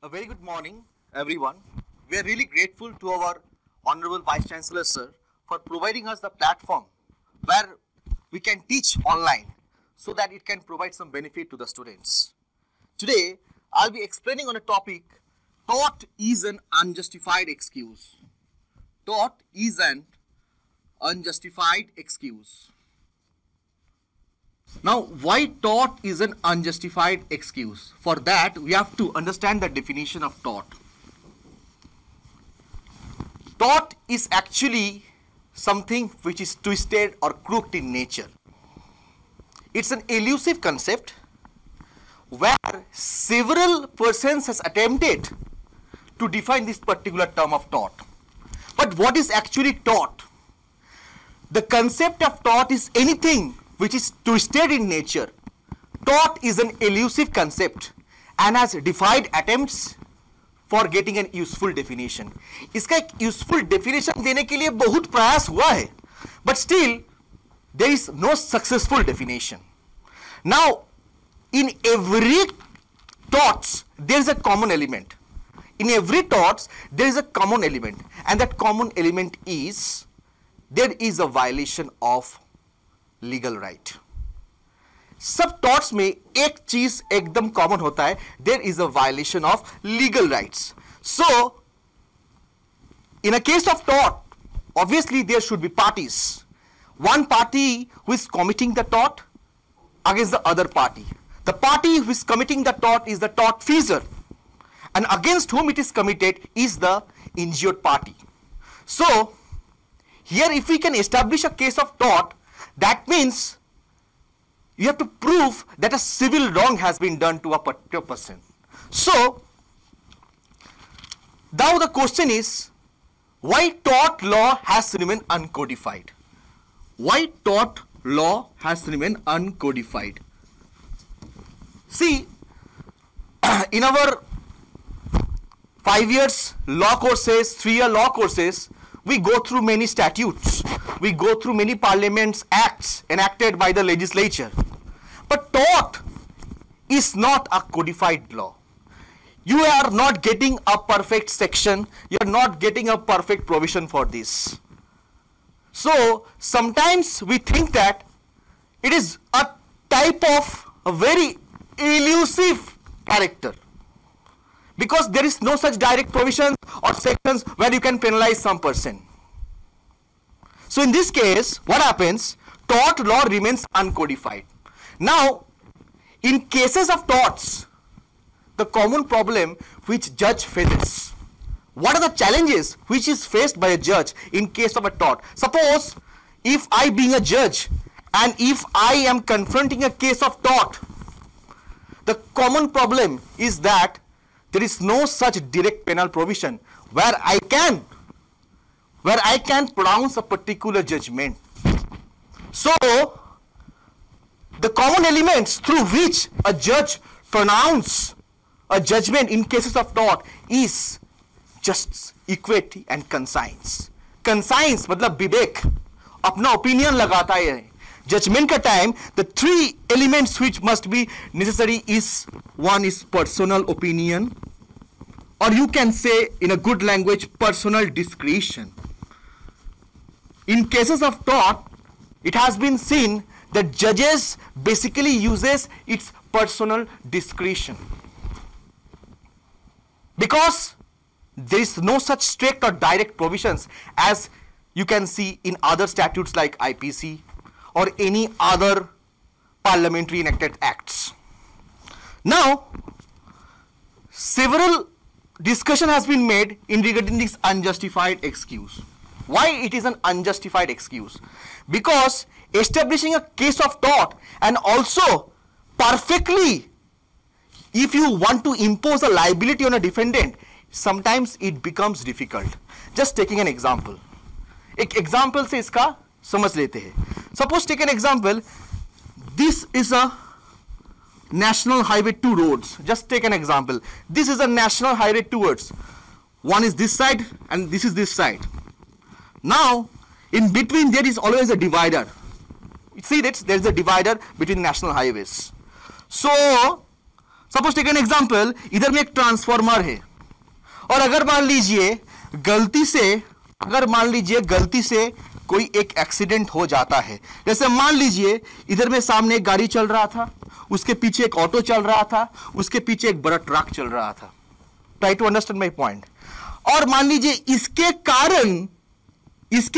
A very good morning, everyone. We are really grateful to our Honorable Vice Chancellor, sir, for providing us the platform where we can teach online so that it can provide some benefit to the students. Today, I'll be explaining on a topic, tort is an unjustified excuse. Tort is an unjustified excuse. Now, why tort is an unjustified excuse? For that, we have to understand the definition of tort. Tort is actually something which is twisted or crooked in nature. It's an elusive concept where several persons has attempted to define this particular term of tort. But what is actually tort? The concept of tort is anything which is twisted in nature. Tort is an elusive concept and has defied attempts for getting an useful definition. इसका एक useful definition देने के लिए बहुत प्रयास हुआ है, but still there is no successful definition. Now, in every torts there is a common element. In every torts there is a common element, and that common element is there is a violation of legal right. सब torts में एक चीज एकदम common होता है, there is a violation of legal rights. So in a case of tort obviously there should be parties. One party who is committing the tort against the other party. The party who is committing the tort is the tort feasor, and against whom it is committed is the injured party. So here if we can establish a case of tort, that means you have to prove that a civil wrong has been done to a particular person. So now the question is, why tort law has remained uncodified? Why tort law has remained uncodified? See, in our 5 years law courses, 3-year law courses, we go through many statutes, we go through many parliaments acts enacted by the legislature. But tort is not a codified law. You are not getting a perfect section, you are not getting a perfect provision for this. So sometimes we think that it is a type of a very elusive character, because there is no such direct provisions or sections where you can penalize some person. So in this case, what happens? Tort law remains uncodified. Now, in cases of torts, the common problem which judge faces, what are the challenges which is faced by a judge in case of a tort? Suppose if I being a judge and if I am confronting a case of tort, the common problem is that there is no such direct penal provision where I can pronounce a particular judgment. So the common elements through which a judge pronounce a judgment in cases of tort is just equity and conscience. Conscience मतलब विवेक, अपना opinion लगाता है. Judgment का time, the 3 elements which must be necessary is, one is personal opinion, or you can say in a good language personal discretion. In cases of tort, it has been seen that judges basically uses its personal discretion, because there is no such strict or direct provisions as you can see in other statutes like IPC or any other parliamentary enacted acts. Now, several discussion has been made in regarding this unjustified excuse. Why it is an unjustified excuse? Because establishing a case of tort and also perfectly, if you want to impose a liability on a defendant, sometimes it becomes difficult. Just taking an example. एक example से इसका समझ लेते हैं. Suppose take an example. This is a national highway, 2 roads. Just take an example. This is a national highway, 2 roads. One is this side and this is this side. Now, in between there is always a divider. You see that there is a divider between national highways. So suppose take an example, इधर में एक transformer है और अगर मान लीजिए गलती से कोई एक एक्सीडेंट हो जाता है, जैसे मान लीजिए इधर में सामने एक गाड़ी चल रहा था, उसके पीछे एक ऑटो चल रहा था, उसके पीछे एक बड़ा ट्रक चल रहा था। Try to understand my point. और मान लीजिए इसके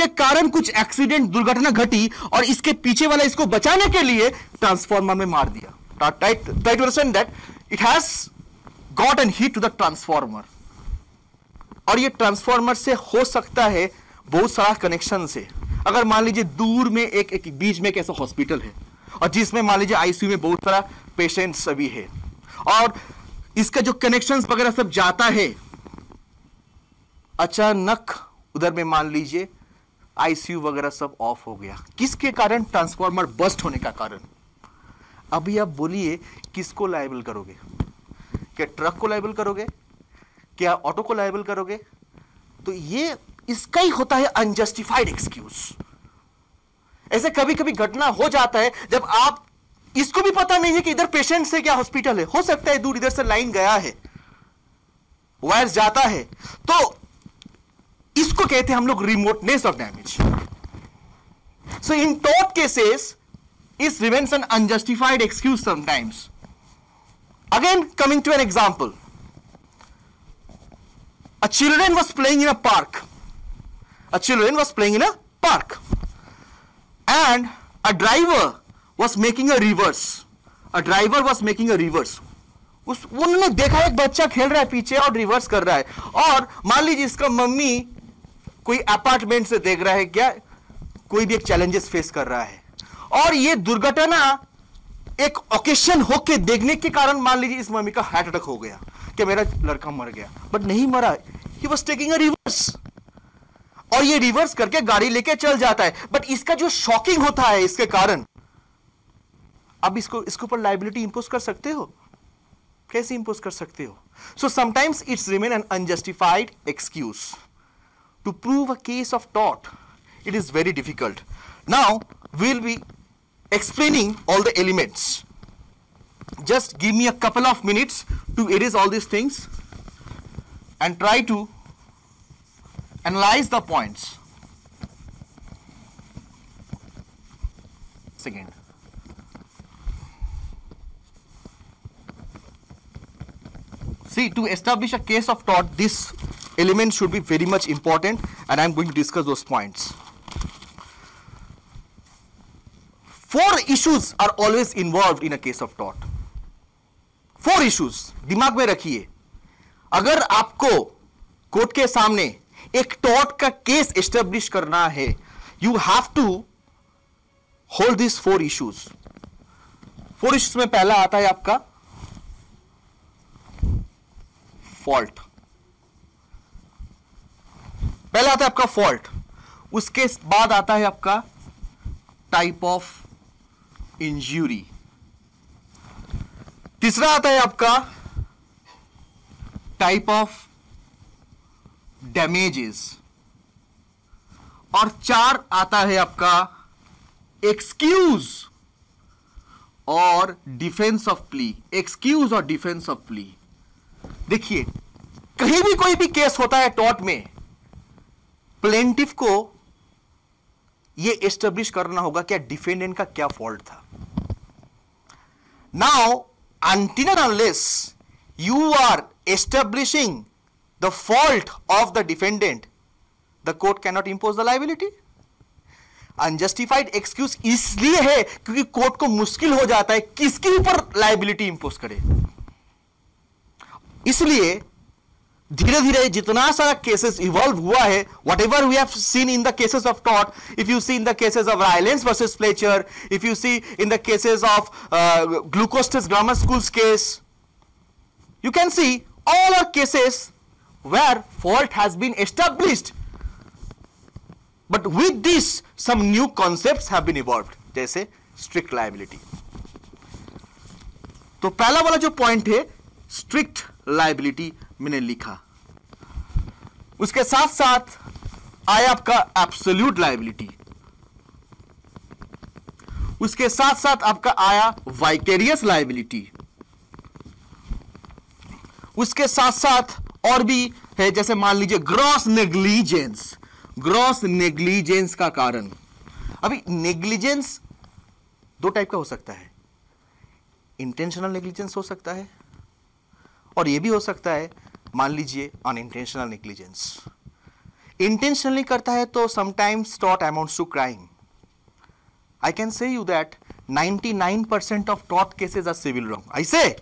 कारण कुछ एक्सीडेंट, दुर्घटना घटी और इसके पीछे वाला इसको बचाने के लिए ट्रांसफार्मर में मार दिया। Try to understand that it has got an hit to the transformer. और ये ट्रांसफार्मर से हो सकता है बहुत सारा कनेक्शन से। अगर मान लीजिए दूर में एक बीच में एक ऐसा हॉस्पिटल है और जिसमें मान लीजिए आईसीयू में बहुत सारा पेशेंट्स सभी है और इसका जो कनेक्शंस वगैरह सब जाता है, अचानक उधर में मान लीजिए आईसीयू वगैरह सब ऑफ हो गया। किसके कारण? ट्रांसफार्मर बस्ट होने का कारण। अभी आप बोलिए किसको लायबल करोगे? क्या ट्रक को लायबल करोगे? क्या ऑटो को लायबल करोगे? तो ये इसका ही होता है अनजस्टिफाइड एक्सक्यूज। ऐसे कभी कभी घटना हो जाता है जब आप इसको भी पता नहीं है कि इधर पेशेंट से क्या हॉस्पिटल है, हो सकता है दूर इधर से लाइन गया है, वायर्स जाता है, तो इसको कहते हैं हम लोग remoteness of damage. So in टॉट cases is remains an unjustified excuse sometimes. Again coming to an example, a children was playing in a park and a driver was making a reverse उन्होंने देखा एक बच्चा खेल रहा है पीछे और रिवर्स कर रहा है, और मान लीजिए इसका मम्मी कोई अपार्टमेंट से देख रहा है, क्या कोई भी एक चैलेंजेस फेस कर रहा है, और ये दुर्घटना एक ओकेशन होके देखने के कारण मान लीजिए इस मम्मी का हार्ट अटैक हो गया कि मेरा लड़का मर गया, बट नहीं मरा, he was taking a reverse, और ये रिवर्स करके गाड़ी लेके चल जाता है। बट इसका जो शॉकिंग होता है इसके कारण, अब इसके ऊपर लायबिलिटी इंपोज कर सकते हो? कैसे इंपोज कर सकते हो? So sometimes it's remain an unjustified excuse. To prove a case of tort it is very difficult. Now we'll be explaining all the elements. Just give me a couple of minutes to erase all these things and try to analyze the points. Second. See, to establish a case of tort, this element should be very much important, and I'm going to discuss those points. 4 issues are always involved in a case of tort. 4 issues दिमाग में रखिए। अगर आपको court के सामने एक tort का case establish करना है, you have to hold this 4 issues. 4 issues में पहला आता है आपका फॉल्ट। पहला आता है आपका फॉल्ट, उसके बाद आता है आपका टाइप ऑफ इंजरी, तीसरा आता है आपका टाइप ऑफ डैमेजेस, और 4 आता है आपका एक्सक्यूज और डिफेंस ऑफ प्ली। एक्सक्यूज और डिफेंस ऑफ प्ली। देखिए, कहीं भी कोई भी केस होता है टॉर्ट में, प्लेंटिफ को यह एस्टेब्लिश करना होगा क्या डिफेंडेंट का क्या फॉल्ट था। Now until and unless you are establishing the fault of the defendant, the court cannot impose the liability. Unjustified excuse इसलिए है क्योंकि कोर्ट को मुश्किल हो जाता है किसके ऊपर लाइबिलिटी इंपोज करे। इसलिए धीरे धीरे जितना सारा केसेस इवॉल्व हुआ है, whatever we have seen in the cases of tort, if you see in the cases of Rylands versus Fletcher, if you see in the cases of Gloucester grammar schools case, you can see all are cases where fault has been established, but with this some new concepts have been evolved, जैसे strict liability. तो पहला वाला जो point है strict liability मैंने लिखा, उसके साथ साथ आया आपका एब्सोल्यूट लायबिलिटी, उसके साथ साथ आपका आया वाइकेरियस लायबिलिटी, उसके साथ साथ और भी है, जैसे मान लीजिए ग्रॉस नेग्लिजेंस। ग्रॉस नेग्लिजेंस का कारण, अभी नेग्लिजेंस दो टाइप का हो सकता है, इंटेंशनल नेग्लिजेंस हो सकता है और यह भी हो सकता है मान लीजिए अनइंटेंशनल नेग्लिजेंस। इंटेंशनली करता है तो समटाइम्स टॉट amounts to crime. I can say you that 99% of tort cases are civil wrong. I say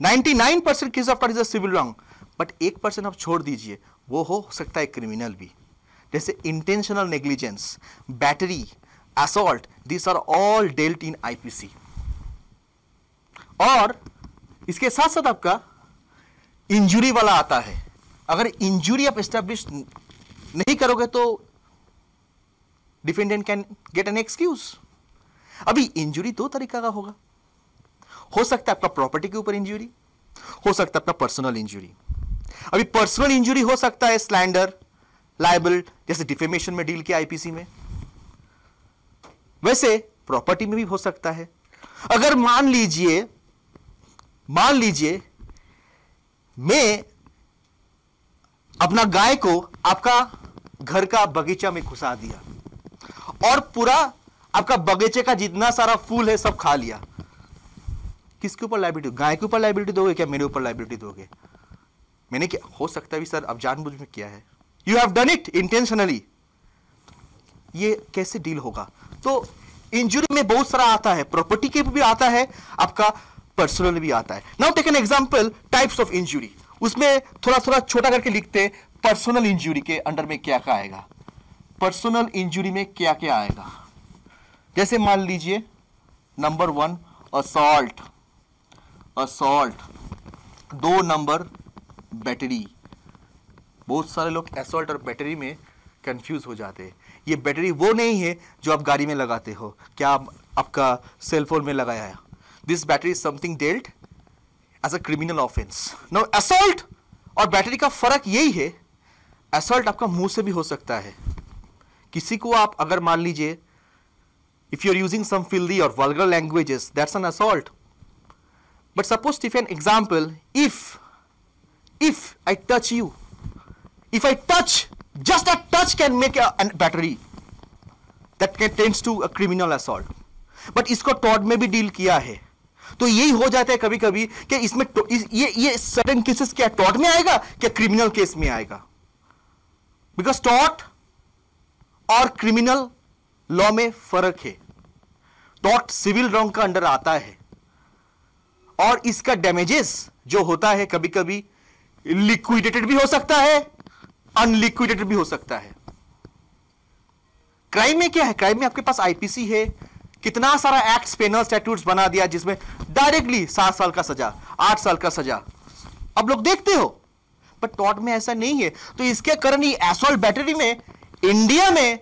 99% case of tort is a civil wrong. But 1% आप छोड़ दीजिए, वो हो सकता है क्रिमिनल भी, जैसे intentional negligence, battery, assault, this are all dealt in IPC. और इसके साथ साथ आपका इंजुरी वाला आता है। अगर इंजुरी आप एस्टेब्लिश नहीं करोगे तो defendant can get an excuse. अभी इंजुरी दो तरीका का होगा, हो सकता है आपका प्रॉपर्टी के ऊपर इंजुरी, हो सकता है आपका पर्सनल इंजुरी। अभी पर्सनल इंजुरी हो सकता है स्लैंडर, लायबल, जैसे डिफेमेशन में डील किया आईपीसी में, वैसे प्रॉपर्टी में भी हो सकता है। अगर मान लीजिए मैं अपना गाय को आपका घर का बगीचा में घुसा दिया और पूरा आपका बगीचे का जितना सारा फूल है सब खा लिया, किसके ऊपर लायबिलिटी? गाय के ऊपर लायबिलिटी दोगे क्या मेरे ऊपर लायबिलिटी दोगे? मैंने क्या, हो सकता है भी सर अब जानबूझ में किया है, you have done it intentionally, ये कैसे डील होगा? तो इंजुरी में बहुत सारा आता है, प्रॉपर्टी के भी आता है, आपका पर्सनल भी आता है। Now take an example types of injury, उसमें थोड़ा थोड़ा छोटा करके लिखते, पर्सनल इंजुरी के अंडर में क्या क्या आएगा, पर्सनल इंजुरी में क्या क्या आएगा। जैसे मान लीजिए नंबर 1 असॉल्ट, 2 नंबर बैटरी। बहुत सारे लोग असॉल्ट और बैटरी में कंफ्यूज हो जाते हैं। ये बैटरी वो नहीं है जो आप गाड़ी में लगाते हो, क्या आपका सेलफोन में लगाया है। This battery is something dealt as a criminal offence. Now assault और बैटरी का फर्क यही है, असॉल्ट आपका मुंह से भी हो सकता है, किसी को आप अगर मान लीजिए if you are using some filthy or vulgar languages, that's an assault. But suppose if an example, if I touch you, if I touch, just a touch can make a battery, that tends to a criminal assault. But इसको tort में भी deal किया है, तो यही हो जाता है कभी कभी कि इसमें ये सडन केसेस क्या टॉर्ट में आएगा क्या क्रिमिनल केस में आएगा, बिकॉज टॉर्ट और क्रिमिनल लॉ में फर्क है। टॉर्ट सिविल रॉन्ग का अंडर आता है और इसका डैमेजेस जो होता है कभी कभी लिक्विडेटेड भी हो सकता है, अनलिक्विडेटेड भी हो सकता है। क्राइम में क्या है, क्राइम में आपके पास आईपीसी है, कितना सारा एक्ट्स, पेनल स्टैट्यूट्स बना दिया जिसमें डायरेक्टली 7 साल का सजा, 8 साल का सजा अब लोग देखते हो, बट टॉर्ट में ऐसा नहीं है। तो इसके कारण ही असॉल्ट बैटरी में इंडिया में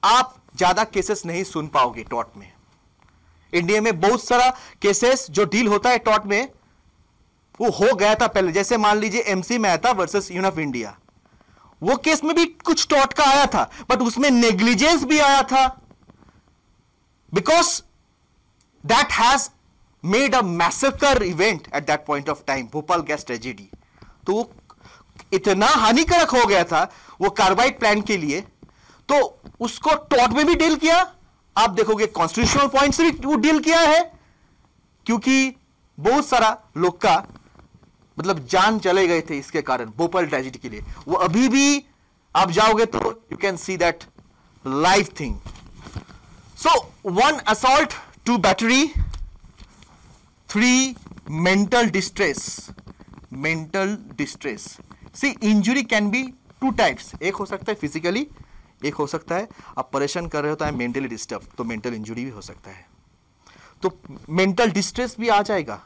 आप ज्यादा केसेस नहीं सुन पाओगे। टॉर्ट में इंडिया में बहुत सारा केसेस जो डील होता है टॉर्ट में वो हो गया था पहले, जैसे मान लीजिए MC Mehta versus Union of India, वो केस में भी कुछ टॉर्ट का आया था बट उसमें नेग्लिजेंस भी आया था, because that has made a massacre event at that point of time, Bhopal gas tragedy. तो वो इतना हानिकारक हो गया था वो कार्बाइड प्लांट के लिए, तो उसको टॉर्ट में भी डील किया। आप देखोगे कॉन्स्टिट्यूशनल पॉइंट से भी वो डील किया है, क्योंकि बहुत सारा लोग का मतलब जान चले गए थे इसके कारण, भोपाल ट्रेजेडी के लिए। वो अभी भी आप जाओगे तो you can see that live thing. So 1 assault, 2 battery, 3 mental distress. Mental distress, see injury can be 2 types, एक हो सकता है फिजिकली, एक हो सकता है आप परेशान कर रहे हो तो है मेंटली डिस्टर्ब, तो मेंटल इंजुरी भी हो सकता है, तो मेंटल डिस्ट्रेस भी आ जाएगा।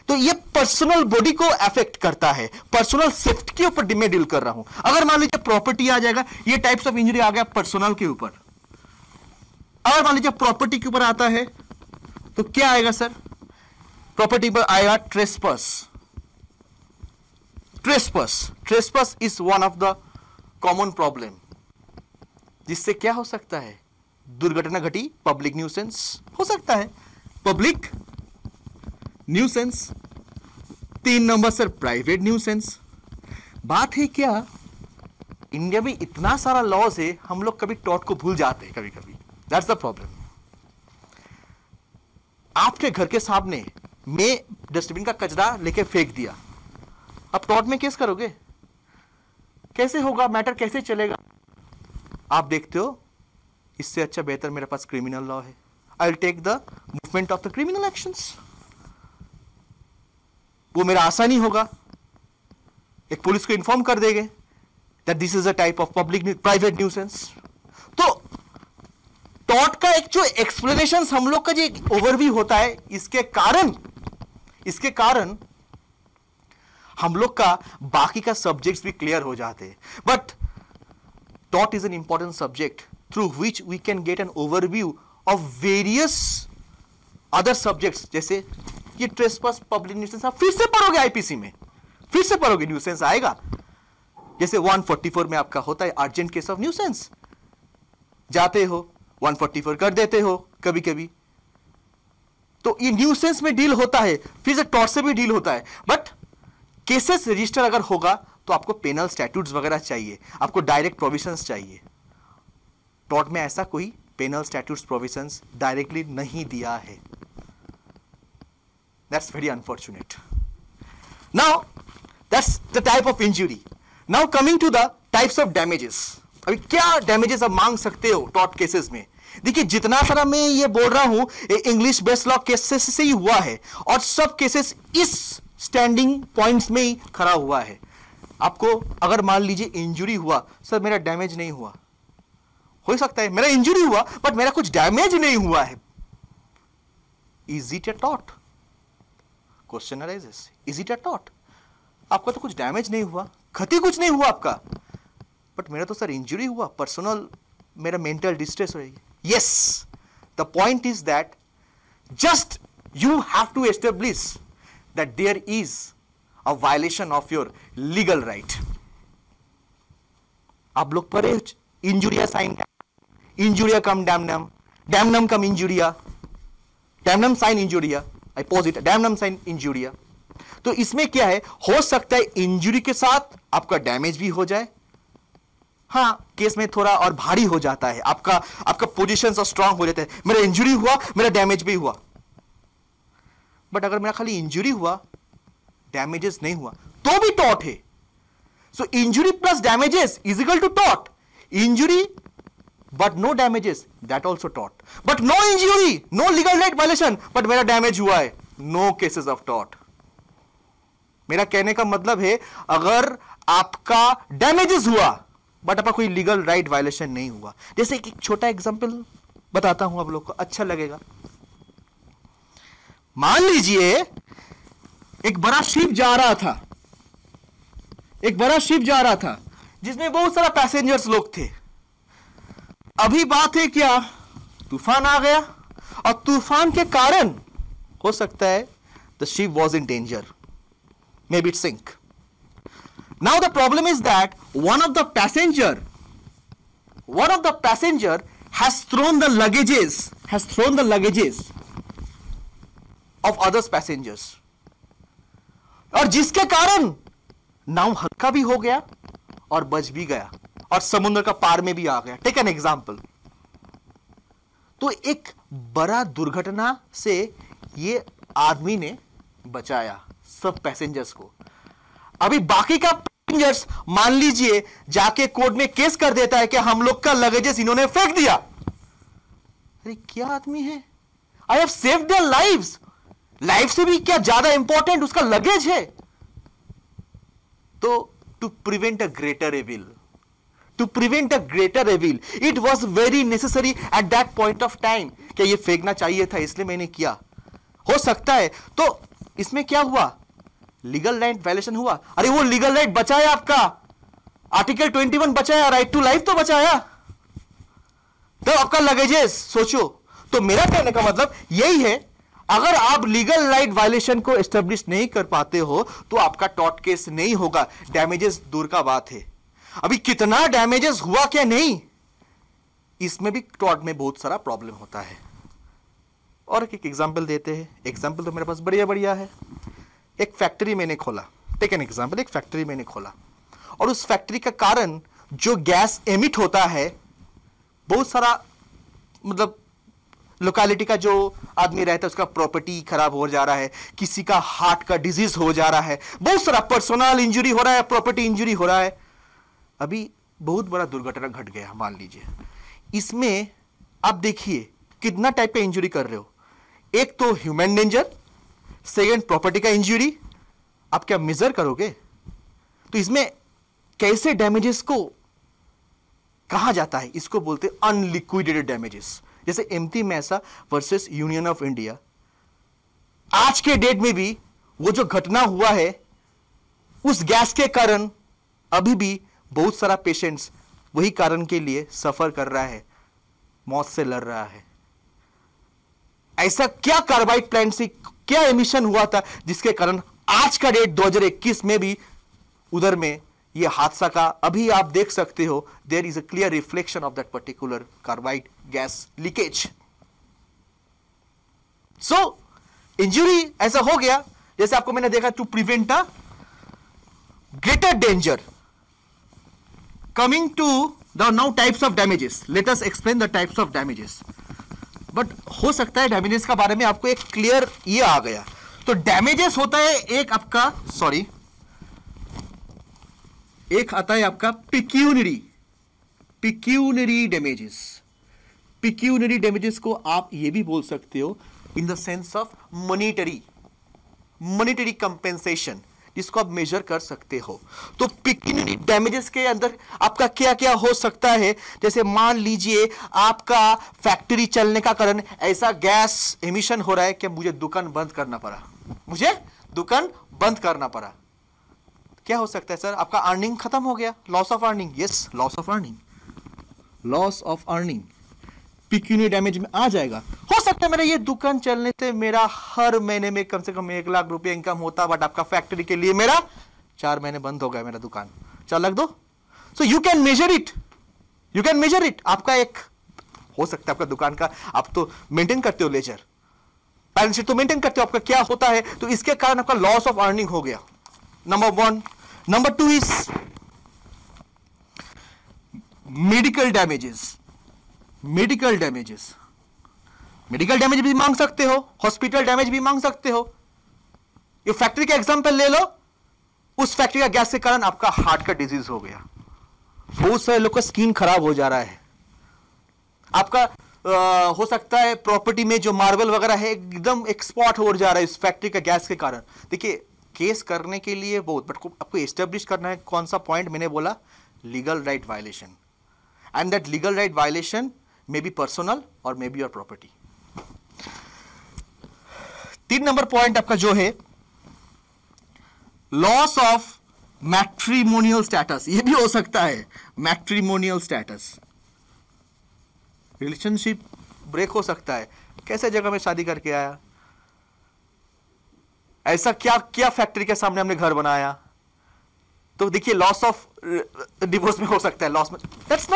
तो ये पर्सनल बॉडी को अफेक्ट करता है, पर्सनल सेफ्टी के ऊपर मैं डील कर रहा हूं। अगर मान लीजिए प्रॉपर्टी आ जाएगा, ये टाइप्स ऑफ इंजरी आ गया पर्सनल के ऊपर। अगर मान लीजिए प्रॉपर्टी के ऊपर आता है तो क्या आएगा सर, प्रॉपर्टी पर आएगा trespass. Trespass is one of the common problem, जिससे क्या हो सकता है, दुर्घटना घटी, पब्लिक न्यूसेंस हो सकता है, public nuisance 3 number sir private nuisance. बात है क्या, इंडिया में इतना सारा लॉज है, हम लोग कभी टॉट को भूल जाते हैं कभी कभी, दैट्स द प्रॉब्लम। आपके घर के सामने मैं डस्टबिन का कचरा लेके फेंक दिया, अब टॉट में केस करोगे? कैसे होगा, मैटर कैसे चलेगा? आप देखते हो इससे अच्छा बेहतर मेरे पास क्रिमिनल लॉ है, I will take the movement of the criminal actions. वो मेरा आसानी होगा, एक पुलिस को इन्फॉर्म कर देंगे that this is a type of public private nuisance. तो टॉट का एक जो एक्सप्लेनेशन हम लोग का जो ओवरव्यू होता है, इसके कारण हम लोग का बाकी का सब्जेक्ट्स भी क्लियर हो जाते हैं। बट टॉट is an important subject through which we can get an overview of various other subjects. जैसे ये ट्रेसपास पब्लिक न्यूसेंस आप फिर से पढ़ोगे, आईपीसी में फिर से पढ़ोगे, न्यूसेंस आएगा। जैसे 144 में आपका होता है अर्जेंट केस ऑफ न्यूसेंस, जाते हो 144 कर देते हो कभी कभी, तो ये न्यूसेंस में डील होता है, फिर से टॉट से भी डील होता है। बट केसेस रजिस्टर अगर होगा तो आपको पेनल स्टैट्यूट्स वगैरह चाहिए, आपको डायरेक्ट प्रोविजंस चाहिए। टॉट में ऐसा कोई पेनल स्टैट्यूट्स प्रोविजंस डायरेक्टली नहीं दिया है, that's very unfortunate. Now that's the type of injury. Now coming to the types of damages. अभी क्या डैमेजेस आप मांग सकते हो टॉट केसेस में? देखिए, जितना सारा मैं ये बोल रहा हूं इंग्लिश बेस्ड लॉ केसेस से ही हुआ है, और सब केसेस इस स्टैंडिंग पॉइंट्स में ही खड़ा हुआ है। आपको अगर मान लीजिए इंजुरी हुआ, सर मेरा डैमेज नहीं हुआ, हो सकता है मेरा इंजुरी हुआ बट मेरा कुछ डैमेज नहीं हुआ है, is it a taught? Question arises, is it a taught? आपका तो कुछ डैमेज नहीं हुआ, क्षति कुछ नहीं हुआ आपका, बट मेरा तो सर इंजुरी हुआ, पर्सनल मेरा मेंटल डिस्ट्रेस हो रही है। Yes, the point is that just you have to establish that there is a violation of your legal right. आप लोग पढ़े injuria sine, injuria cum damnum, damnum cum injuria, damnum sine injuria, I pose it, damnum sine injuria. तो इसमें क्या है, हो सकता है इंजुरी के साथ आपका डैमेज भी हो जाए। हाँ, केस में थोड़ा और भारी हो जाता है, आपका पोजीशन और स्ट्रांग हो जाता है, मेरा इंजुरी हुआ, मेरा डैमेज भी हुआ। बट अगर मेरा खाली इंजुरी हुआ, डैमेजेस नहीं हुआ, तो भी टॉट है। सो injury plus damages is equal to taught. Injury but no damages, that also taught. But no injury, no legal right violation, but मेरा डैमेज हुआ है, नो केसेस ऑफ टॉट। मेरा कहने का मतलब है, अगर आपका डैमेजेस हुआ बट आपका कोई लीगल राइट वायलेशन नहीं हुआ। जैसे एक छोटा एग्जांपल बताता हूं, आप लोग को अच्छा लगेगा। मान लीजिए एक बड़ा शिप जा रहा था, एक बड़ा शिप जा रहा था जिसमें बहुत सारा पैसेंजर्स लोग थे। अभी बात है क्या, तूफान आ गया, और तूफान के कारण हो सकता है the ship was in danger, maybe it sink. Now the problem is that one of the passenger has thrown the luggages of others passengers, और जिसके कारण नाव हल्का भी हो गया और बच भी गया और समुद्र का पार में भी आ गया। Take an example. तो एक बड़ा दुर्घटना से ये आदमी ने बचाया सब पैसेंजर्स को। अभी बाकी का पैसेंजर्स मान लीजिए जाके कोर्ट में केस कर देता है कि हम लोग का लगेजेस इन्होंने फेंक दिया। अरे क्या आदमी है, I have saved their lives, life से भी क्या ज्यादा इंपॉर्टेंट उसका लगेज है। तो to prevent a greater evil, it was very necessary at that point of time कि ये फेंकना चाहिए था, इसलिए मैंने किया। हो सकता है तो इसमें क्या हुआ, लीगल राइट वायलेशन हुआ। अरे वो लीगल राइट बचाया, आपका आर्टिकल 21 बचाया, राइट टू लाइफ तो बचाया, तो आपका लगेजेस सोचो। तो मेरा कहने का मतलब यही है, अगर आप लीगल राइट वायलेशन को एस्टेब्लिश नहीं कर पाते हो तो आपका टॉर्ट केस नहीं होगा। डैमेजेस दूर का बात है, अभी कितना डैमेजेस हुआ क्या नहीं, इसमें भी टॉर्ट में बहुत सारा प्रॉब्लम होता है। और एक एग्जांपल देते हैं, एग्जांपल तो मेरे पास बढ़िया बढ़िया है। एक फैक्ट्री मैंने खोला, टेक एन एग्जांपल, एक फैक्ट्री मैंने खोला और उस फैक्ट्री का कारण जो गैस एमिट होता है, बहुत सारा मतलब लोकेलिटी का जो आदमी रहता है उसका प्रॉपर्टी खराब हो जा रहा है, किसी का हार्ट का डिजीज हो जा रहा है, बहुत सारा पर्सनल इंजरी हो रहा है, प्रॉपर्टी इंजरी हो रहा है। अभी बहुत बड़ा दुर्घटना घट गया मान लीजिए, इसमें आप देखिए कितना टाइप का इंजरी कर रहे हो। एक तो ह्यूमन डेंजर, सेकेंड प्रॉपर्टी का इंजरी, आप क्या मेजर करोगे? तो इसमें कैसे डैमेजेस को कहा जाता है, इसको बोलते हैं अनलिक्विडेटेड डैमेजेस। जैसे एमटी मैसा वर्सेस यूनियन ऑफ इंडिया, आज के डेट में भी वो जो घटना हुआ है उस गैस के कारण अभी भी बहुत सारा पेशेंट्स वही कारण के लिए सफर कर रहा है, मौत से लड़ रहा है। ऐसा क्या कार्बाइड प्लांट से क्या एमिशन हुआ था जिसके कारण आज का डेट 2021 में भी उधर में ये हादसा का अभी आप देख सकते हो, there is a clear reflection of that particular carbide gas leakage. So injury ऐसा हो गया, जैसे आपको मैंने देखा, to prevent a greater danger. Coming to the now types of damages, let us explain the types of damages. But हो सकता है डैमेजेस का बारे में आपको एक क्लियर ये आ गया। तो डैमेजेस होता है एक आपका, सॉरी, एक आता है आपका पिक्यूनरी डैमेजेस। पिक्यूनरी डैमेजेस को आप ये भी बोल सकते हो in the sense of monetary compensation, जिसको आप मेजर कर सकते हो। तो पिक्यूनरी डैमेजेस के अंदर आपका क्या क्या हो सकता है, जैसे मान लीजिए आपका फैक्ट्री चलने का कारण ऐसा गैस एमिशन हो रहा है कि मुझे दुकान बंद करना पड़ा। क्या हो सकता है सर? आपका अर्निंग खत्म हो गया, loss of earning. Yes, loss of earning pecuniary damage में आ जाएगा। हो सकता है मेरा ये दुकान चलने से मेरा हर महीने में कम से कम 1 लाख रुपए इनकम होता, बट आपका फैक्ट्री के लिए मेरा 4 महीने बंद हो गया, मेरा दुकान 4 लाख दो। So you can measure it. आपका एक हो सकता है आपका दुकान का, आप तो मेंटेन करते हो लेजर, बैलेंस शीट तो मेंटेन करते हो, आपका क्या होता है, तो इसके कारण आपका लॉस ऑफ अर्निंग हो गया, number 1। Number 2 is medical damage भी मांग सकते हो, हॉस्पिटल डैमेज भी मांग सकते हो। ये फैक्ट्री का एग्जांपल ले लो, उस फैक्ट्री का गैस के कारण आपका हार्ट का डिजीज हो गया, बहुत सारे लोग का स्किन खराब हो जा रहा है, आपका हो सकता है प्रॉपर्टी में जो मार्बल वगैरह है एकदम एक्सपोर्ट हो जा रहा है इस फैक्ट्री का गैस के कारण। देखिए केस करने के लिए बहुत, बट आपको एस्टेब्लिश करना है कौन सा पॉइंट मैंने बोला, legal right violation, and that legal right violation may be personal और may be your property. 3 number point आपका जो है लॉस ऑफ मैट्रिमोनियल स्टेटस, ये भी हो सकता है। मैट्रिमोनियल स्टेटस, रिलेशनशिप ब्रेक हो सकता है, कैसे जगह में शादी करके आया, ऐसा क्या क्या फैक्ट्री के सामने हमने घर बनाया, तो देखिए लॉस ऑफ डिवोर्स में हो सकता है, लॉस में, that's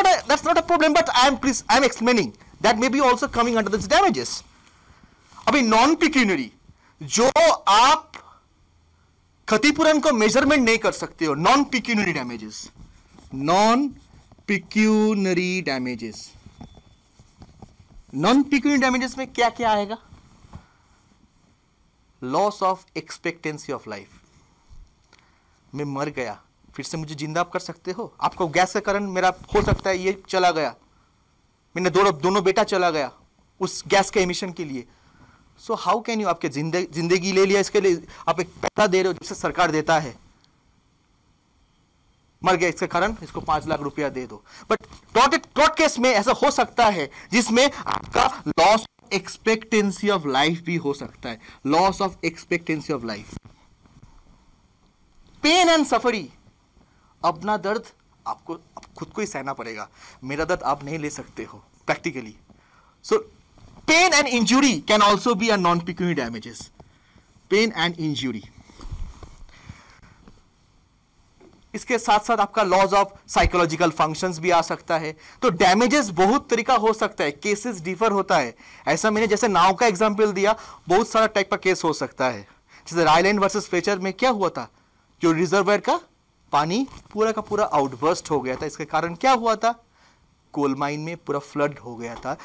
not a problem, but I am explaining that may be also coming under this damages. अभी नॉन पिक्यूनरी, जो आप क्षतिपूरण को मेजरमेंट नहीं कर सकते हो, नॉन पिक्यूनरी डैमेजेस में क्या क्या आएगा? Loss of expectancy of life, मैं मर गया, फिर से मुझे जिंदा आप कर सकते हो? आपको गैस के कारण मेरा हो सकता है ये चला गया, मैंने दोनों बेटा चला गया उस गैस के एमिशन के लिए। सो हाउ कैन यू, आपके जिंदगी ले लिया, इसके लिए आप एक पैसा दे रहे हो जिससे सरकार देता है, मर गया इसके कारण, इसको 5 लाख रुपया दे दो। बट टॉट केस में ऐसा हो सकता है जिसमें आपका लॉस एक्सपेक्टेंसी ऑफ लाइफ भी हो सकता है, loss of expectancy of life. Pain and suffering, अपना दर्द आपको खुद को ही सहना पड़ेगा, मेरा दर्द आप नहीं ले सकते हो practically. So pain and injury can also be a non pecuniary damages. Pain and injury, इसके साथ साथ आपका लॉस ऑफ साइकोलॉजिकल फंक्शंस भी आ सकता है। तो डैमेजेस बहुत तरीका हो सकता है, केसेस डिफर होता है। ऐसा मैंने जैसे नाव का एग्जांपल दिया, बहुत सारा टाइप का केस हो सकता है। जैसे रायलैंड वर्सेस फ्लेचर में क्या हुआ था, जो रिजर्वायर का पानी पूरा का पूरा आउटबर्स्ट हो गया था, इसके कारण क्या हुआ था, कोल माइन में पूरा फ्लड हो गया था,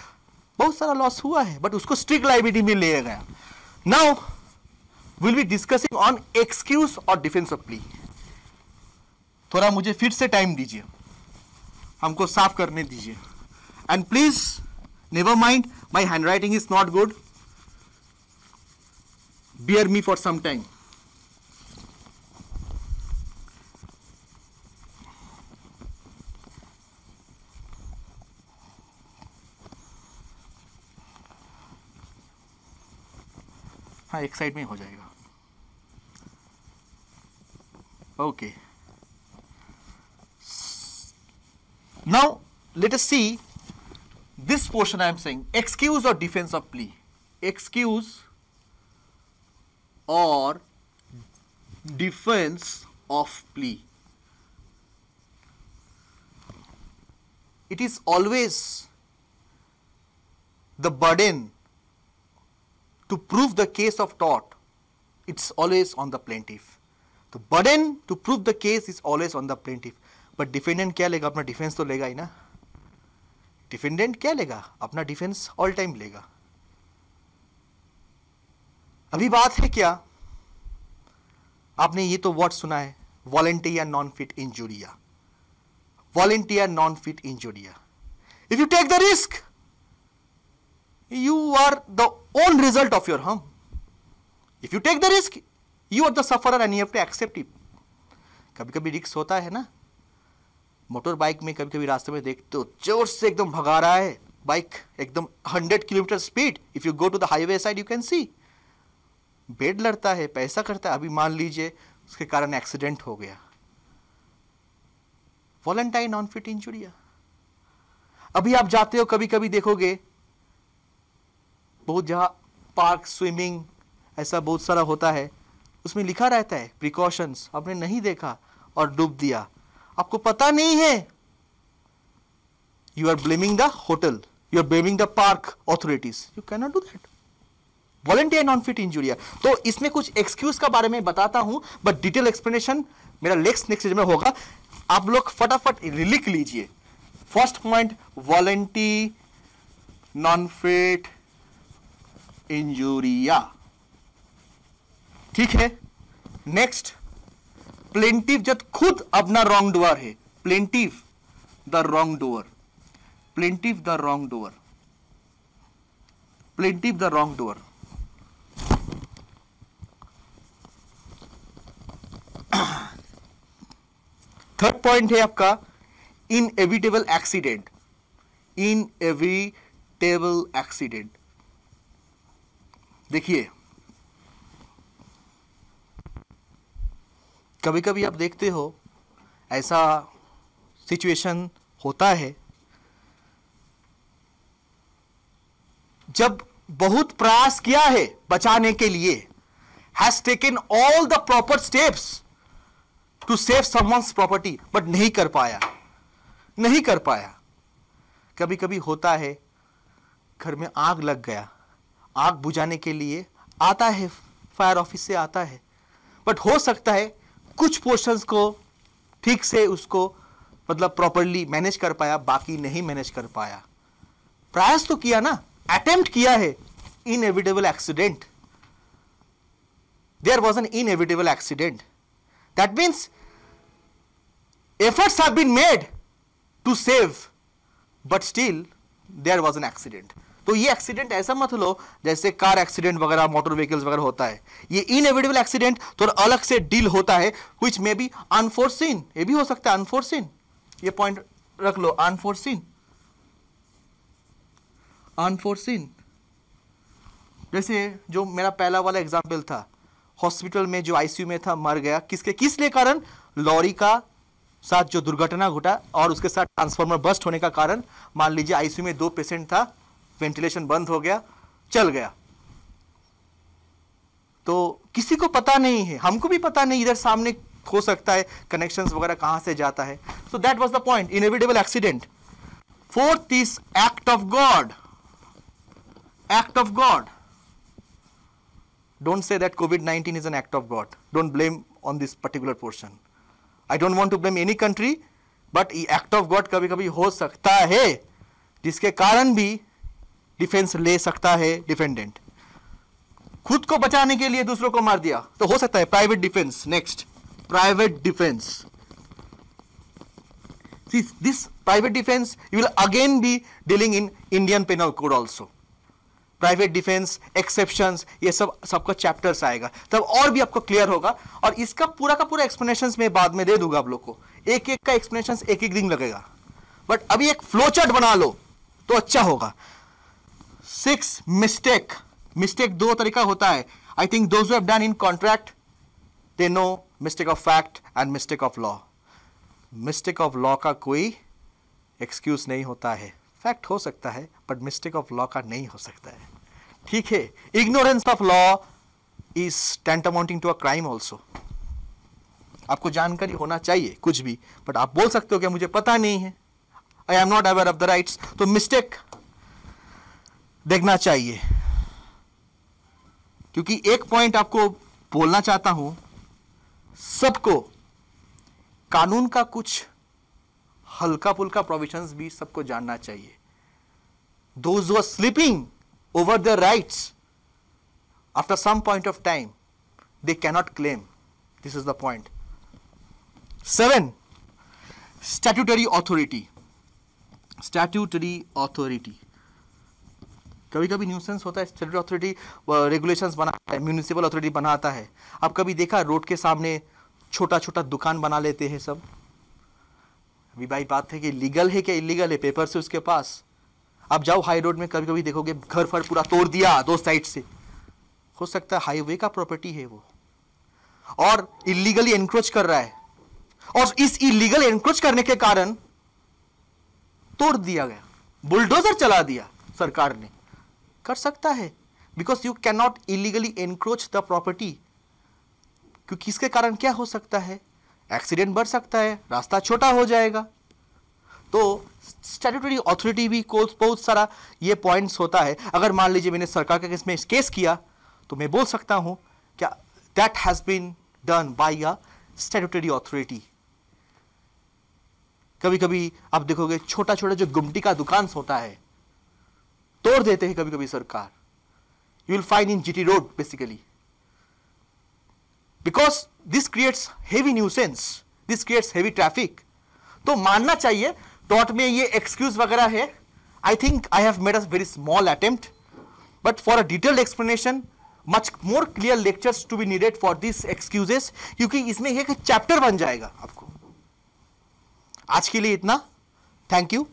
बहुत सारा लॉस हुआ है, बट उसको स्ट्रिक्ट लायबिलिटी में ले गया. Now will be discussing on excuse और डिफेंस ऑफ प्ली. थोड़ा मुझे फिर से टाइम दीजिए, हमको साफ करने दीजिए. And please never mind, my hand writing is not good, bear me for some time. हाँ, एक साइड में हो जाएगा. Okay, now let us see this portion. I am saying excuse और defence of plea. Excuse or defense of plea. It is always the burden to prove the case of tort. It's always on the plaintiff. The burden to prove the case is always on the plaintiff. But defendant क्या लेगा, अपना defence तो लेगा ही ना. Defendant क्या लेगा, अपना defence all time लेगा. अभी बात है क्या, आपने ये तो वर्ड सुना है, volenti non fit injuria. Volenti non fit injuria. If you take the risk, you are the own result of your harm. If you take the risk, you are the sufferer and you have to accept it. कभी कभी risk होता है ना, motor bike में कभी कभी रास्ते में देखते हो जोर से एकदम भगा रहा है बाइक, एकदम 100 kilometre speed. If you go to the highway side you can see bed लड़ता है, पैसा करता है. अभी मान लीजिए उसके कारण एक्सीडेंट हो गया, वॉलंटाइर नॉन फिट इंजुरिया. अभी आप जाते हो, कभी कभी देखोगे बहुत जगह पार्क, स्विमिंग, ऐसा बहुत सारा होता है, उसमें लिखा रहता है प्रिकॉशंस. आपने नहीं देखा और डूब दिया, आपको पता नहीं है, you are blaming the hotel, you are blaming the park authorities. You can not do that. Volunteer non fit injuria. तो इसमें कुछ एक्सक्यूज का बारे में बताता हूं, बट डिटेल एक्सप्लेनेशन मेरा नेक्स्ट में होगा. आप लोग फटाफट लिख लीजिए. First point, volunteer non fit injuria. ठीक है. नेक्स्ट, प्लेंटिव जब खुद अपना रॉन्ग डूअर है, plaintiff the wrongdoer, plaintiff the wrongdoer, plaintiff the wrong doer. Third point है आपका इनएविटेबल एक्सीडेंट. Inevitable accident. देखिए, कभी कभी आप देखते हो ऐसा सिचुएशन होता है जब बहुत प्रयास किया है बचाने के लिए, has taken all the proper steps to save someone's property, but नहीं कर पाया, नहीं कर पाया. कभी कभी होता है घर में आग लग गया, आग बुझाने के लिए आता है, फायर ऑफिस से आता है, बट हो सकता है कुछ पोर्शंस को ठीक से उसको मतलब प्रॉपरली मैनेज कर पाया, बाकी नहीं मैनेज कर पाया. प्रयास तो किया ना, अटेम्प्ट किया है. Inevitable accident. There was an inevitable accident. That means efforts have been made to save, but still there was an accident. तो ये एक्सीडेंट ऐसा मत लो जैसे कार एक्सीडेंट वगैरह, मोटर व्हीकल्स वगैरह होता है. ये इनएविटेबल एक्सीडेंट थोड़ा अलग से डील होता है, which may be unforeseen. ये भी हो सकता है अनफोर्सिन. ये पॉइंट रख लो, अनफोर्सिन. अनफोर्सिन जैसे जो मेरा पहला वाला एग्जाम्पल था, हॉस्पिटल में जो आईसीयू में था, मर गया. किसके कारण? लॉरी का साथ जो दुर्घटना घटा और उसके साथ ट्रांसफार्मर बस्ट होने का कारण. मान लीजिए आईसीयू में 2 पेशेंट था, वेंटिलेशन बंद हो गया, चल गया. तो किसी को पता नहीं है, हमको भी पता नहीं, इधर सामने हो सकता है कनेक्शंस वगैरह कहां से जाता है. So that was the point, inevitable accident. Fourth is act of God. Act of God. don't say that COVID-19 is an act of God. Don't blame on this particular portion. I don't want to blame any country, but ये act of God कभी कभी हो सकता है, जिसके कारण भी defence ले सकता है डिफेंडेंट। खुद को बचाने के लिए दूसरों को मार दिया तो हो सकता है private defence. Next, private defence. See, this private defense you will again be dealing in Indian Penal Code also. Private defence, exceptions, ये सब सबका चैप्टर्स आएगा, तब और भी आपको क्लियर होगा। और इसका पूरा का पूरा एक्सप्लेनेशंस मैं बाद में दे दूंगा आप लोग को, एक एक का एक्सप्लेनेशंस एक एक दिन लगेगा, बट अभी एक फ्लो चार्ट बना लो तो अच्छा होगा। 6 मिस्टेक। मिस्टेक दो तरीका होता है। I think those who have done in contract they know mistake of fact and mistake of law. Mistake of law का कोई एक्सक्यूज नहीं होता है, फैक्ट हो सकता है बट मिस्टेक ऑफ लॉ का नहीं हो सकता है, ठीक है। Ignorance of law is tantamounting to a crime also. आपको जानकारी होना चाहिए कुछ भी, बट आप बोल सकते हो कि मुझे पता नहीं है, I am not aware of the rights, तो मिस्टेक देखना चाहिए। क्योंकि एक पॉइंट आपको बोलना चाहता हूं, सबको कानून का कुछ हल्का फुल्का प्रोविजंस भी सबको जानना चाहिए। Those who are sleeping over their rights after some point of time, they cannot claim. This is the point. 7, statutory authority. Statutory authority. कभी कभी न्यूसेंस होता है, स्टैट्यूटरी अथॉरिटी रेगुलेशंस बनाता है, म्यूनिसिपल अथॉरिटी बनाता है। आप कभी देखा रोड के सामने छोटा छोटा दुकान बना लेते हैं सब। अभी भाई बात है कि लीगल है क्या इलीगल है, पेपर से उसके पास। आप जाओ हाई रोड में, कभी कभी देखोगे घर फर पूरा तोड़ दिया दो साइड से, हो सकता है हाईवे का प्रॉपर्टी है वो, और इलीगली एनक्रोच कर रहा है, और इस इलीगल एनक्रोच करने के कारण तोड़ दिया गया, बुलडोजर चला दिया सरकार ने। कर सकता है, because you can not illegally encroach the property. क्योंकि इसके कारण क्या हो सकता है, एक्सीडेंट बढ़ सकता है, रास्ता छोटा हो जाएगा। तो स्टैट्यूटरी अथॉरिटी भी बहुत सारा ये पॉइंट्स होता है। अगर मान लीजिए मैंने सरकार के केस में केस किया तो मैं बोल सकता हूं क्या that has been done by a statutory authority. कभी कभी आप देखोगे छोटा छोटा जो गुमटी का दुकान होता है तोड़ देते हैं कभी कभी सरकार। You will find in GT road basically, because this creates heavy nuisance, this creates heavy traffic. तो मानना चाहिए टॉट में ये एक्सक्यूज वगैरह है। I think I have made a very small attempt, but for a detailed explanation much more clear lectures to be needed for this excuses, क्योंकि इसमें एक चैप्टर बन जाएगा आपको। आज के लिए इतना, थैंक यू।